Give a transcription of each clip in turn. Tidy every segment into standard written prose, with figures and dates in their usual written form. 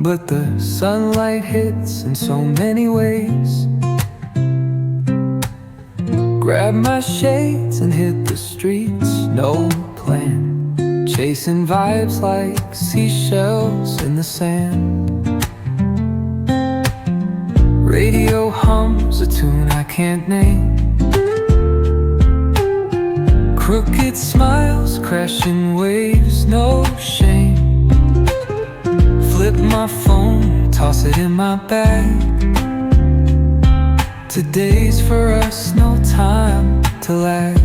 but the sunlight hits in so many ways. Grab my shades and hit the streets, no plan, chasing vibes like seashells in the sand. Radio hums a tune I can't name. Crooked smiles, crashing waves, no shame. Flip my phone, toss it in my bag. Today's for us, no time to lag.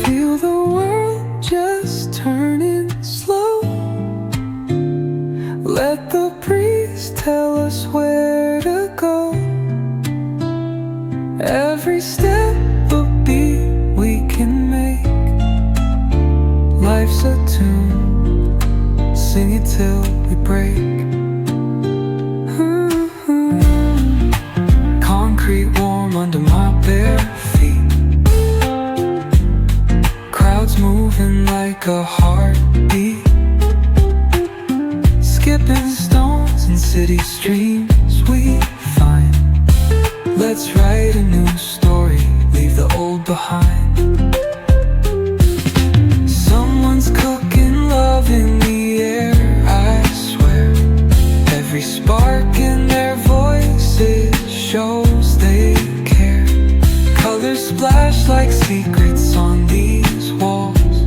Feel the world just turning slow. Let the breeze tell us where to go. Every step a beat we can make. Life's a tune, sing it till we break. Concrete warm under my bare feet. Crowds moving like a heartbeat. Skipping stones in city streams we find. Let's write a new story, leave the old behind. Someone's cooking love in the air, I swear. Every spark in their voices shows they care. Colors splash like secrets on these walls,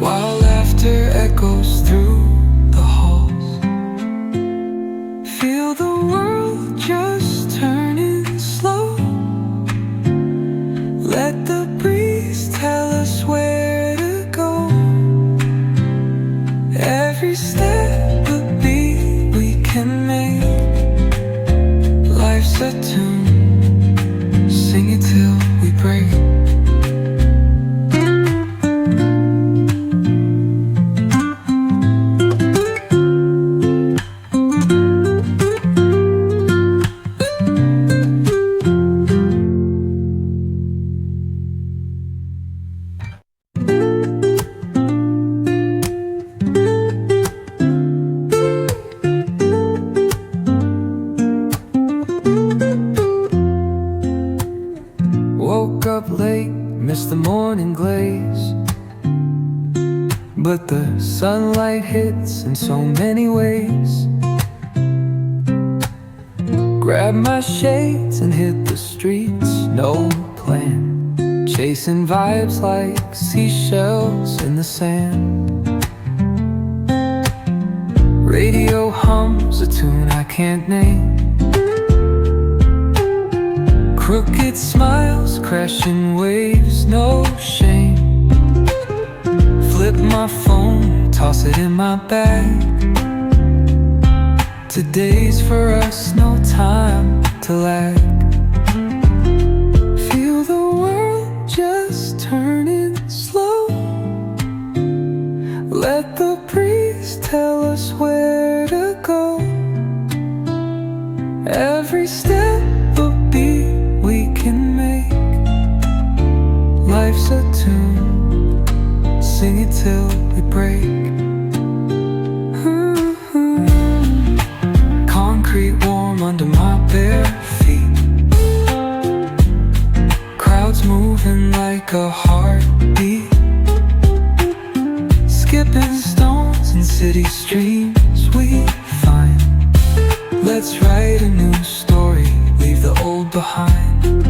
while laughter echoes through the halls. Feel the world just turning slow. Let the breeze tell us where to go. Every step a beat we can make. Life's a tune, sing it till we break. Woke up late, missed the morning glaze, but the sunlight hits in so many ways. Grab my shades and hit the streets, no plan, chasing vibes like seashells in the sand. Radio hums a tune I can't name. Crooked smiles, crashing waves, no shame. Flip my phone, toss it in my bag. Today's for us, no time to lag. Feel the world just turning slow. Let the breeze tell us where to go. Every step a beat we can make. Life's a tune, sing it till we break. Concrete warm under my bare feet. Crowds moving like a heartbeat. Skipping stones in city streams we find. Let's write a new story, leave the old behind.